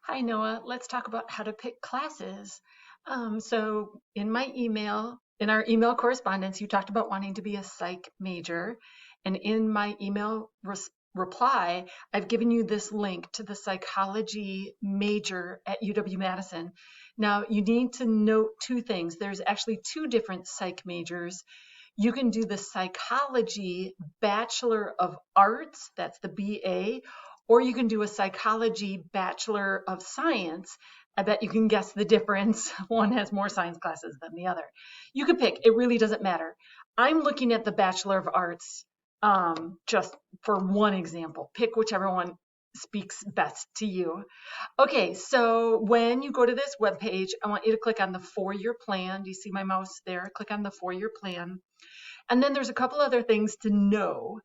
Hi, Noah. Let's talk about how to pick classes. So in our email correspondence, you talked about wanting to be a psych major. And in my email reply, I've given you this link to the psychology major at UW-Madison. Now, you need to note two things. There's actually two different psych majors. You can do the psychology Bachelor of Arts, that's the BA, or you can do a psychology Bachelor of Science. I bet you can guess the difference. One has more science classes than the other. You can pick, it really doesn't matter. I'm looking at the Bachelor of Arts just for one example. Pick whichever one speaks best to you. Okay, so when you go to this webpage, I want you to click on the 4-year plan. Do you see my mouse there? Click on the 4-year plan. And then there's a couple other things to know.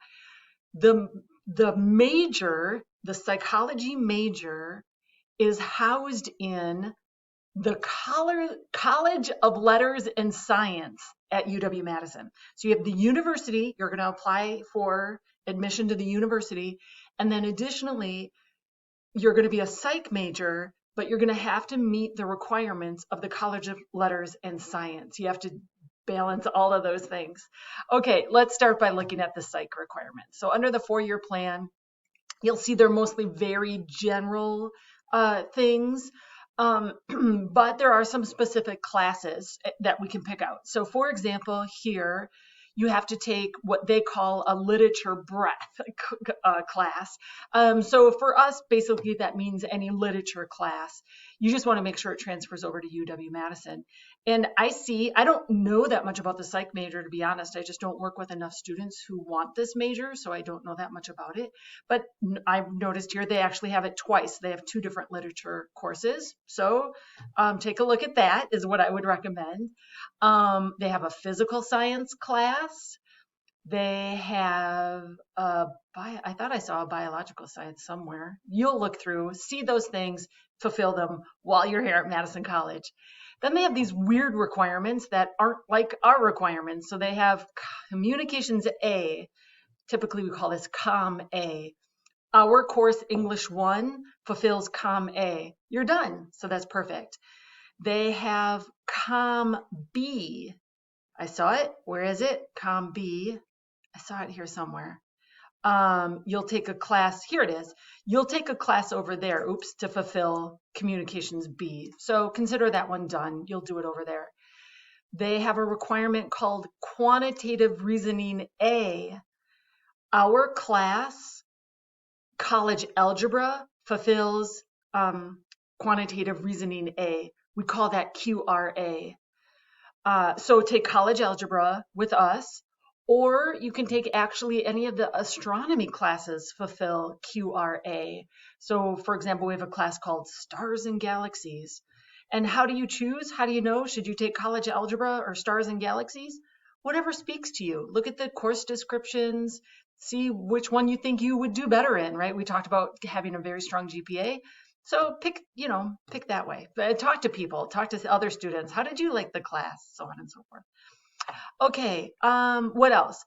The major, the psychology major, is housed in the College of Letters and Science at UW-Madison. So you have the university, you're going to apply for admission to the university, and then additionally, you're going to be a psych major, but you're going to have to meet the requirements of the College of Letters and Science. You have to balance all of those things. Okay, let's start by looking at the psych requirements. So under the 4-year plan, you'll see they're mostly very general things, but there are some specific classes that we can pick out. So for example, here, you have to take what they call a literature breadth class. So for us, basically that means any literature class. You just want to make sure it transfers over to UW-Madison. And I don't know that much about the psych major, to be honest. I just don't work with enough students who want this major, so I don't know that much about it. But I've noticed here they actually have it twice. They have 2 different literature courses. So take a look at that is what I would recommend. They have a physical science class. They have I thought I saw a biological science somewhere. You'll look through, see those things, fulfill them while you're here at Madison College. Then they have these weird requirements that aren't like our requirements. So they have Communications A. Typically we call this Com A. Our course English 1 fulfills Com A. You're done. So that's perfect. They have Com B. I saw it. Where is it? Com B. I saw it here somewhere. You'll take a class. Here it is. You'll take a class over there. Oops, to fulfill Communications B. So consider that one done. You'll do it over there. They have a requirement called Quantitative Reasoning A. Our class, College Algebra, fulfills Quantitative Reasoning A. We call that QRA. So take College Algebra with us, or you can take actually any of the astronomy classes fulfill QRA. So for example, we have a class called Stars and Galaxies. And how do you choose? How do you know? Should you take College Algebra or Stars and Galaxies? Whatever speaks to you. Look at the course descriptions, see which one you think you would do better in, right? We talked about having a very strong GPA. So pick that way. Talk to people, talk to other students. How did you like the class? So on and so forth. Okay, what else?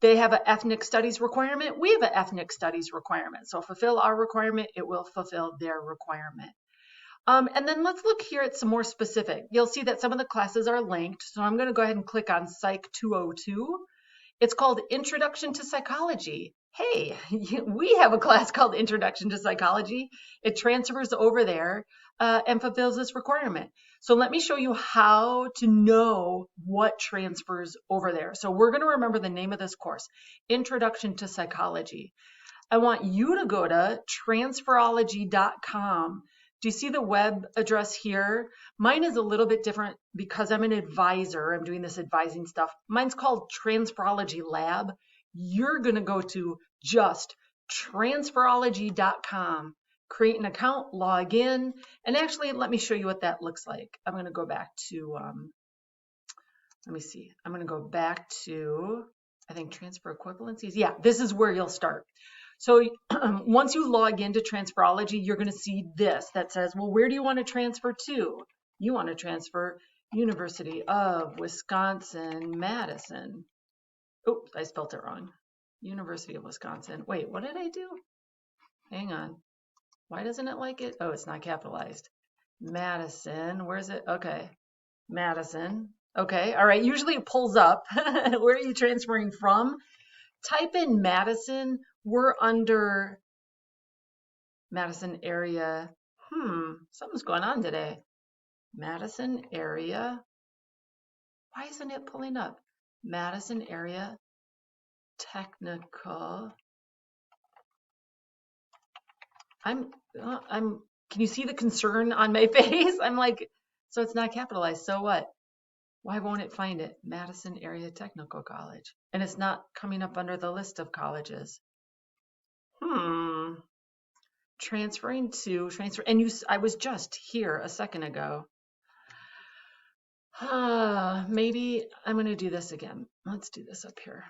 They have an ethnic studies requirement. We have an ethnic studies requirement. So fulfill our requirement, it will fulfill their requirement. And then let's look here at some more specific. You'll see that some of the classes are linked. So I'm going to go ahead and click on Psych 202. It's called Introduction to Psychology. Hey, we have a class called Introduction to Psychology. It transfers over there and fulfills this requirement. So let me show you how to know what transfers over there. So we're going to remember the name of this course, Introduction to Psychology. I want you to go to transferology.com. Do you see the web address here? Mine is a little bit different because I'm an advisor. I'm doing this advising stuff. Mine's called Transferology Lab. You're going to go to just transferology.com, create an account, log in, and actually let me show you what that looks like. I'm going to go back to, let me see. I'm going to go back to, I think, transfer equivalencies. Yeah, this is where you'll start. So once you log into Transferology, you're going to see this that says, well, where do you want to transfer to? You want to transfer University of Wisconsin-Madison. Oops, I spelled it wrong. University of Wisconsin. Wait, what did I do? Hang on. Why doesn't it like it? Oh, it's not capitalized. Madison, where's it? Okay, Madison. Okay, all right. Usually it pulls up. Where are you transferring from? Type in Madison. We're under Madison area. Something's going on today. Madison area. Why isn't it pulling up? Madison area technical. I'm, can you see the concern on my face? I'm like, so it's not capitalized. So what? Why won't it find it? Madison Area Technical College. And it's not coming up under the list of colleges. Transfer. And I was just here a second ago. Maybe I'm going to do this again. Let's do this up here.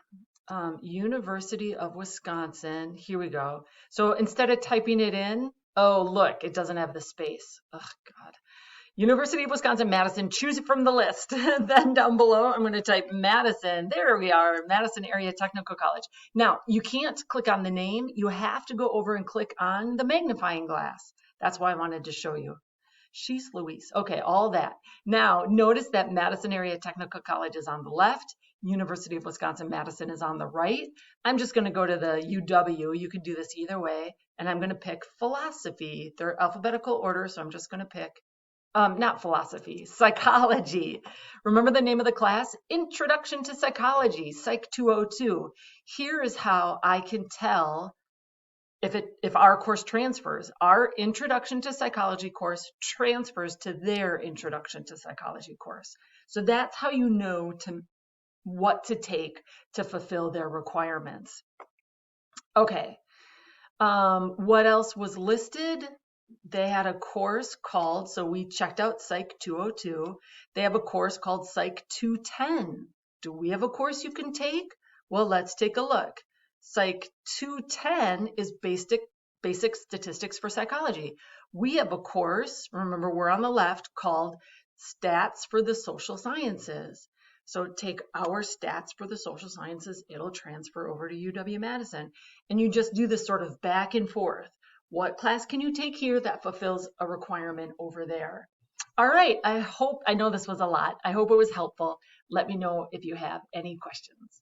University of Wisconsin. Here we go. So instead of typing it in, oh, look, it doesn't have the space. Oh, God. University of Wisconsin-Madison, choose it from the list. Then down below, I'm going to type Madison. There we are, Madison Area Technical College. Now, you can't click on the name. You have to go over and click on the magnifying glass. That's why I wanted to show you. She's Louise. Okay, all that. Now, notice that Madison Area Technical College is on the left. University of Wisconsin-Madison is on the right. I'm just going to go to the UW. You can do this either way. And I'm going to pick philosophy. They're alphabetical order, so I'm just going to pick not philosophy, psychology. Remember the name of the class? Introduction to Psychology, Psych 202. Here is how I can tell if our course transfers. Our Introduction to Psychology course transfers to their Introduction to Psychology course. So that's how you know what to take to fulfill their requirements. Okay. What else was listed? They had a course called, so we checked out Psych 202. They have a course called Psych 210. Do we have a course you can take? Well, let's take a look. Psych 210 is basic statistics for psychology. We have a course, remember we're on the left, called Stats for the Social Sciences. So take our Stats for the Social Sciences, it'll transfer over to UW-Madison. And you just do this sort of back and forth. What class can you take here that fulfills a requirement over there? All right, I know this was a lot. I hope it was helpful. Let me know if you have any questions.